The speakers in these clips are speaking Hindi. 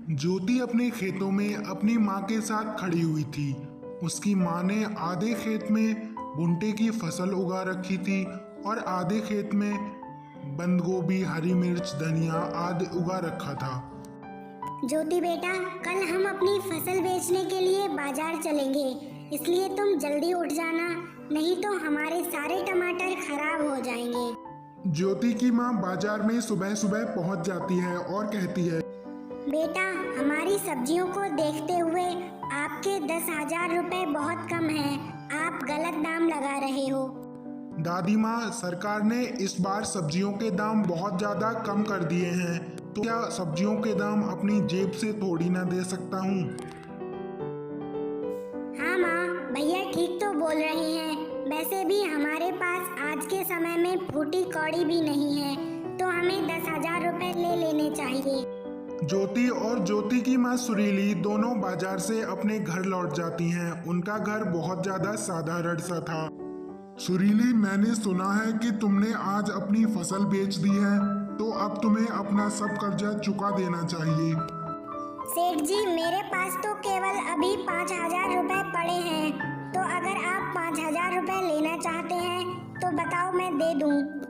ज्योति अपने खेतों में अपनी माँ के साथ खड़ी हुई थी। उसकी माँ ने आधे खेत में भुट्टे की फसल उगा रखी थी और आधे खेत में बंद गोभी, हरी मिर्च, धनिया आदि उगा रखा था। ज्योति बेटा, कल हम अपनी फसल बेचने के लिए बाजार चलेंगे, इसलिए तुम जल्दी उठ जाना, नहीं तो हमारे सारे टमाटर खराब हो जाएंगे। ज्योति की माँ बाजार में सुबह सुबह पहुंच जाती है और कहती है, बेटा, हमारी सब्जियों को देखते हुए आपके 10,000 रुपए बहुत कम हैं। आप गलत दाम लगा रहे हो। दादी माँ, सरकार ने इस बार सब्जियों के दाम बहुत ज्यादा कम कर दिए हैं, तो क्या सब्जियों के दाम अपनी जेब से थोड़ी ना दे सकता हूँ? हाँ माँ, भैया ठीक तो बोल रहे हैं। वैसे भी हमारे पास आज के समय में फूटी कौड़ी भी नहीं है, तो हमें 10,000 रुपए ले लेने चाहिए। ज्योति और ज्योति की माँ सुरीली दोनों बाजार से अपने घर लौट जाती हैं। उनका घर बहुत ज्यादा साधारण सा था। सुरीली, मैंने सुना है कि तुमने आज अपनी फसल बेच दी है, तो अब तुम्हें अपना सब कर्जा चुका देना चाहिए। सेठ जी, मेरे पास तो केवल अभी 5,000 रुपए पड़े हैं, तो अगर आप 5,000 रुपए लेना चाहते हैं तो बताओ, मैं दे दूं।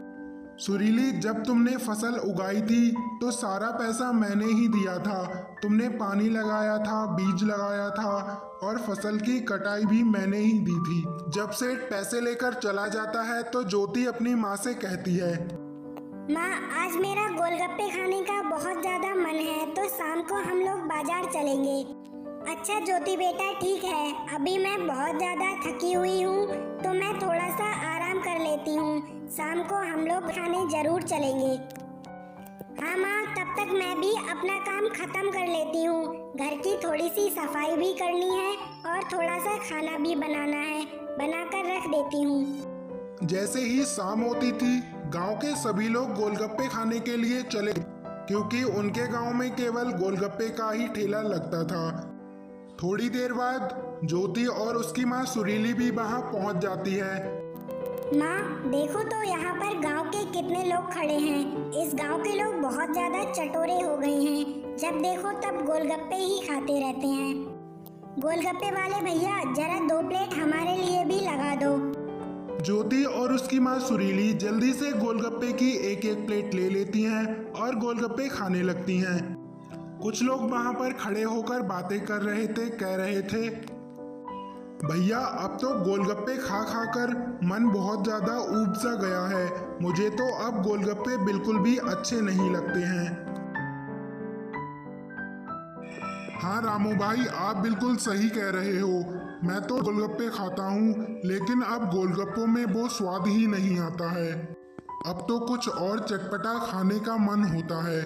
सुरीली, जब तुमने फसल उगाई थी तो सारा पैसा मैंने ही दिया था। तुमने पानी लगाया था, बीज लगाया था और फसल की कटाई भी मैंने ही दी थी। जब सेठ पैसे लेकर चला जाता है तो ज्योति अपनी माँ से कहती है, माँ, आज मेरा गोलगप्पे खाने का बहुत ज्यादा मन है, तो शाम को हम लोग बाजार चलेंगे। अच्छा ज्योति बेटा, ठीक है, अभी मैं बहुत ज्यादा थकी हुई हूँ, तो मैं थोड़ा सा आराम कर लेती हूँ। शाम को हम लोग खाने जरूर चलेंगे। हाँ माँ, तब तक मैं भी अपना काम खत्म कर लेती हूँ। घर की थोड़ी सी सफाई भी करनी है और थोड़ा सा खाना भी बनाना है, बनाकर रख देती हूँ। जैसे ही शाम होती थी, गांव के सभी लोग गोलगप्पे खाने के लिए चले, क्योंकि उनके गांव में केवल गोलगप्पे का ही ठेला लगता था। थोड़ी देर बाद ज्योति और उसकी माँ सुरीली भी वहां पहुंच जाती है। माँ, देखो तो यहाँ पर गांव के कितने लोग खड़े हैं। इस गांव के लोग बहुत ज्यादा चटोरे हो गए हैं, जब देखो तब गोलगप्पे ही खाते रहते हैं। गोलगप्पे वाले भैया, जरा 2 प्लेट हमारे लिए भी लगा दो। ज्योति और उसकी माँ सुरीली जल्दी से गोलगप्पे की एक एक प्लेट ले लेती हैं और गोलगप्पे खाने लगती हैं। कुछ लोग वहां पर खड़े होकर बातें कर रहे थे, कह रहे थे, भैया, अब तो गोलगप्पे खा खा कर मन बहुत ज्यादा ऊब सा गया है। मुझे तो अब गोलगप्पे बिल्कुल भी अच्छे नहीं लगते हैं। हाँ रामू भाई, आप बिल्कुल सही कह रहे हो। मैं तो गोलगप्पे खाता हूँ, लेकिन अब गोलगप्पों में वो स्वाद ही नहीं आता है। अब तो कुछ और चटपटा खाने का मन होता है।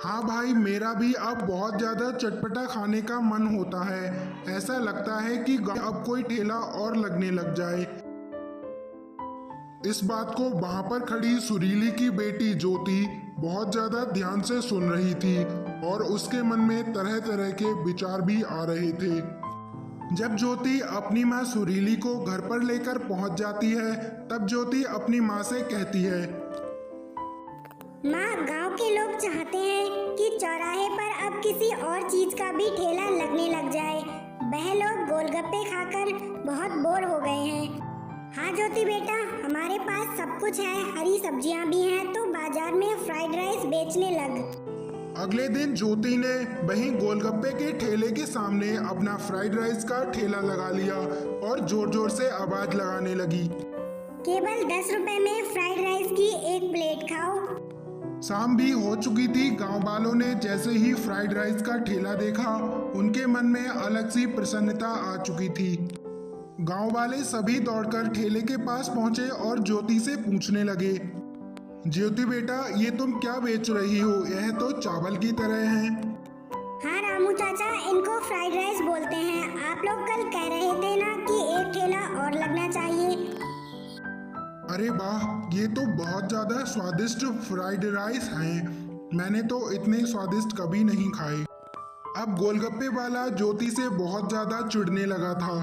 हाँ भाई, मेरा भी अब बहुत ज़्यादा चटपटा खाने का मन होता है। ऐसा लगता है कि अब कोई ठेला और लगने लग जाए। इस बात को वहां पर खड़ी सुरीली की बेटी ज्योति बहुत ज़्यादा ध्यान से सुन रही थी और उसके मन में तरह तरह के विचार भी आ रहे थे। जब ज्योति अपनी माँ सुरीली को घर पर लेकर पहुंच जाती है, तब ज्योति अपनी माँ से कहती है, माँ, गांव के लोग चाहते हैं कि चौराहे पर अब किसी और चीज का भी ठेला लगने लग जाए। वह लोग गोलगप्पे खाकर बहुत बोर हो गए हैं। हाँ ज्योति बेटा, हमारे पास सब कुछ है, हरी सब्जियां भी हैं, तो बाजार में फ्राइड राइस बेचने लग। अगले दिन ज्योति ने वहीं गोलगप्पे के ठेले के सामने अपना फ्राइड राइस का ठेला लगा लिया और जोर जोर से आवाज लगाने लगी, केवल 10 रुपए में फ्राइड राइस की एक प्लेट खाओ। शाम भी हो चुकी थी। गांव वालों ने जैसे ही फ्राइड राइस का ठेला देखा, उनके मन में अलग सी प्रसन्नता आ चुकी थी। गांव वाले सभी दौड़कर ठेले के पास पहुंचे और ज्योति से पूछने लगे, ज्योति बेटा, ये तुम क्या बेच रही हो? यह तो चावल की तरह है। हाँ रामू चाचा, इनको फ्राइड राइस बोलते हैं। आप लोग कल कह रहे थे ना कि एक ठेला और लगना चाहिए। अरे वाह, ये तो बहुत ज्यादा स्वादिष्ट फ्राइड राइस हैं। मैंने तो इतने स्वादिष्ट कभी नहीं खाए। अब गोलगप्पे वाला ज्योति से बहुत ज्यादा चिढ़ने लगा था।